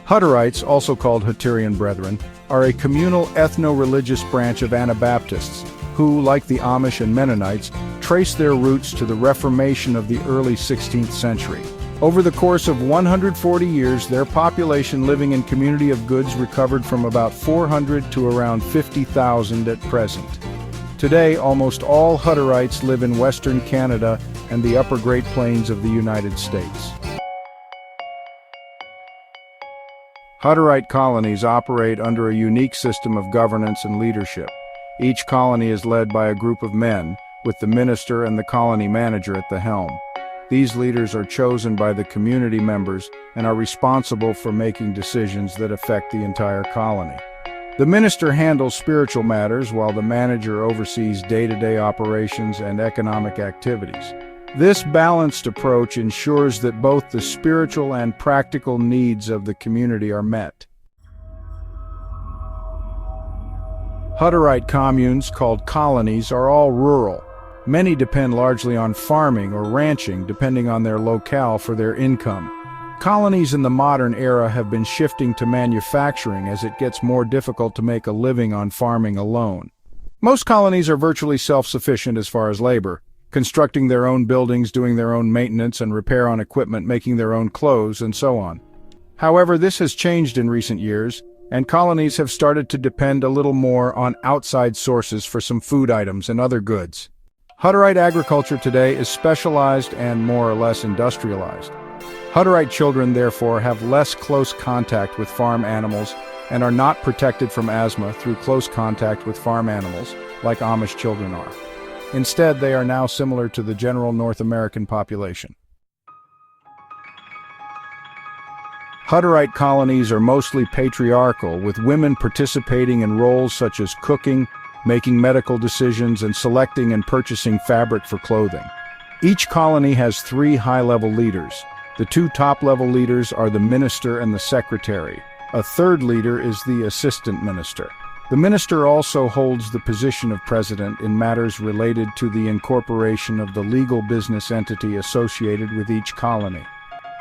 Hutterites, also called Hutterian Brethren, are a communal ethno-religious branch of Anabaptists who, like the Amish and Mennonites, trace their roots to the Reformation of the early 16th century. Over the course of 140 years, their population living in community of goods recovered from about 400 to around 50,000 at present. Today, almost all Hutterites live in Western Canada and the upper Great Plains of the United States. Hutterite colonies operate under a unique system of governance and leadership. Each colony is led by a group of men, with the minister and the colony manager at the helm. These leaders are chosen by the community members and are responsible for making decisions that affect the entire colony. The minister handles spiritual matters while the manager oversees day-to-day operations and economic activities. This balanced approach ensures that both the spiritual and practical needs of the community are met. Hutterite communes, called colonies, are all rural. Many depend largely on farming or ranching, depending on their locale for their income. Colonies in the modern era have been shifting to manufacturing as it gets more difficult to make a living on farming alone. Most colonies are virtually self-sufficient as far as labor, constructing their own buildings, doing their own maintenance and repair on equipment, making their own clothes, and so on. However, this has changed in recent years, and colonies have started to depend a little more on outside sources for some food items and other goods. Hutterite agriculture today is specialized and more or less industrialized. Hutterite children, therefore, have less close contact with farm animals and are not protected from asthma through close contact with farm animals, like Amish children are. Instead, they are now similar to the general North American population. Hutterite colonies are mostly patriarchal, with women participating in roles such as cooking, making medical decisions, and selecting and purchasing fabric for clothing. Each colony has 3 high-level leaders. The 2 top-level leaders are the minister and the secretary. A third leader is the assistant minister. The minister also holds the position of president in matters related to the incorporation of the legal business entity associated with each colony.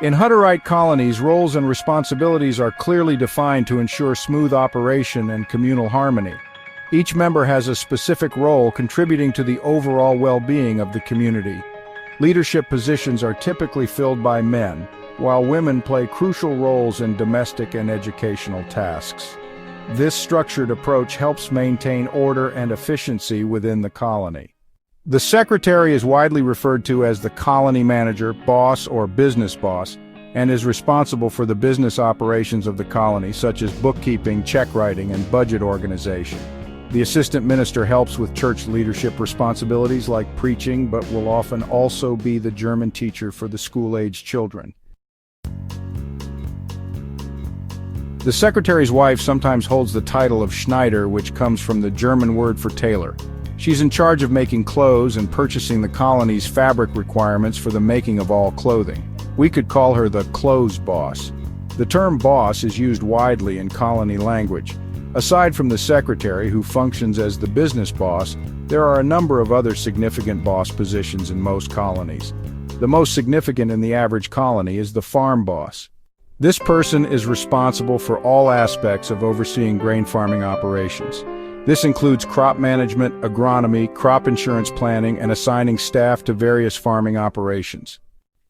In Hutterite colonies, roles and responsibilities are clearly defined to ensure smooth operation and communal harmony. Each member has a specific role contributing to the overall well-being of the community. Leadership positions are typically filled by men, while women play crucial roles in domestic and educational tasks. This structured approach helps maintain order and efficiency within the colony. The secretary is widely referred to as the colony manager, boss, or business boss, and is responsible for the business operations of the colony, such as bookkeeping, check writing, and budget organization. The assistant minister helps with church leadership responsibilities like preaching, but will often also be the German teacher for the school-aged children. The secretary's wife sometimes holds the title of Schneider, which comes from the German word for tailor. She's in charge of making clothes and purchasing the colony's fabric requirements for the making of all clothing. We could call her the clothes boss. The term boss is used widely in colony language. Aside from the secretary, who functions as the business boss, there are a number of other significant boss positions in most colonies. The most significant in the average colony is the farm boss. This person is responsible for all aspects of overseeing grain farming operations. This includes crop management, agronomy, crop insurance planning, and assigning staff to various farming operations.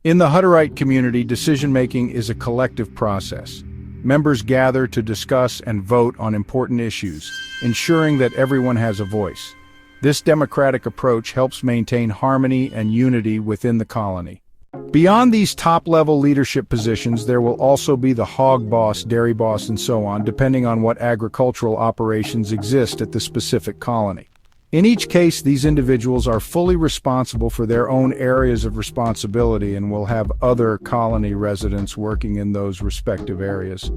In the Hutterite community, decision-making is a collective process. Members gather to discuss and vote on important issues, ensuring that everyone has a voice. This democratic approach helps maintain harmony and unity within the colony. Beyond these top-level leadership positions, there will also be the hog boss, dairy boss, and so on, depending on what agricultural operations exist at the specific colony. In each case, these individuals are fully responsible for their own areas of responsibility and will have other colony residents working in those respective areas.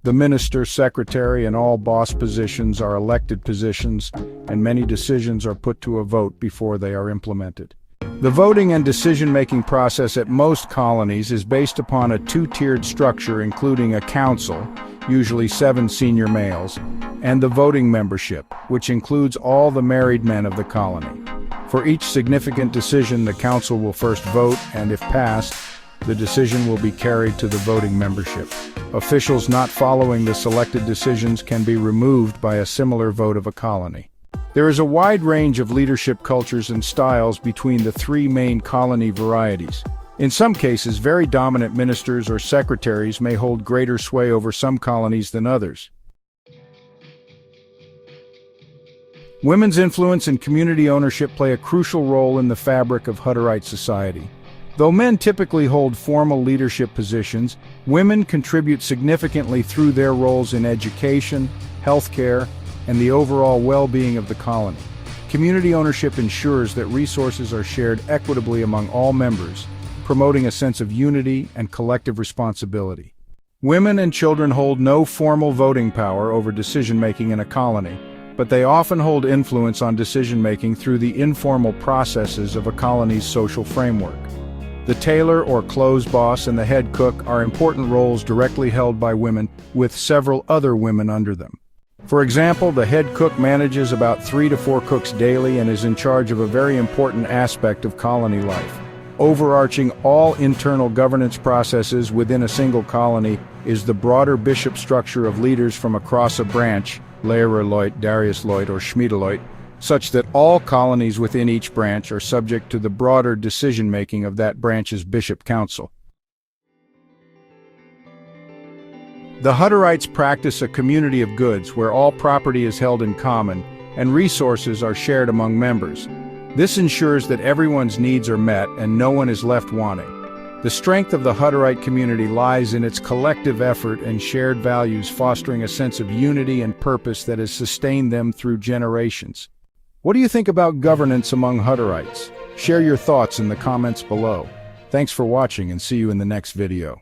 The minister, secretary, and all boss positions are elected positions, and many decisions are put to a vote before they are implemented. The voting and decision-making process at most colonies is based upon a 2-tiered structure including a council, usually 7 senior males, and the voting membership, which includes all the married men of the colony. For each significant decision, the council will first vote, and if passed, the decision will be carried to the voting membership. Officials not following the selected decisions can be removed by a similar vote of a colony. There is a wide range of leadership cultures and styles between the three main colony varieties. In some cases, very dominant ministers or secretaries may hold greater sway over some colonies than others. Women's influence and community ownership play a crucial role in the fabric of Hutterite society. Though men typically hold formal leadership positions, women contribute significantly through their roles in education, healthcare, and the overall well-being of the colony. Community ownership ensures that resources are shared equitably among all members, promoting a sense of unity and collective responsibility. Women and children hold no formal voting power over decision-making in a colony, but they often hold influence on decision-making through the informal processes of a colony's social framework. The tailor or clothes boss and the head cook are important roles directly held by women, with several other women under them. For example, the head cook manages about 3 to 4 cooks daily and is in charge of a very important aspect of colony life. Overarching all internal governance processes within a single colony is the broader bishop structure of leaders from across a branch, Leirerloit, Dariusloit, or Schmiedeloit, such that all colonies within each branch are subject to the broader decision-making of that branch's bishop council. The Hutterites practice a community of goods where all property is held in common and resources are shared among members. This ensures that everyone's needs are met and no one is left wanting. The strength of the Hutterite community lies in its collective effort and shared values, fostering a sense of unity and purpose that has sustained them through generations. What do you think about governance among Hutterites? Share your thoughts in the comments below. Thanks for watching and see you in the next video.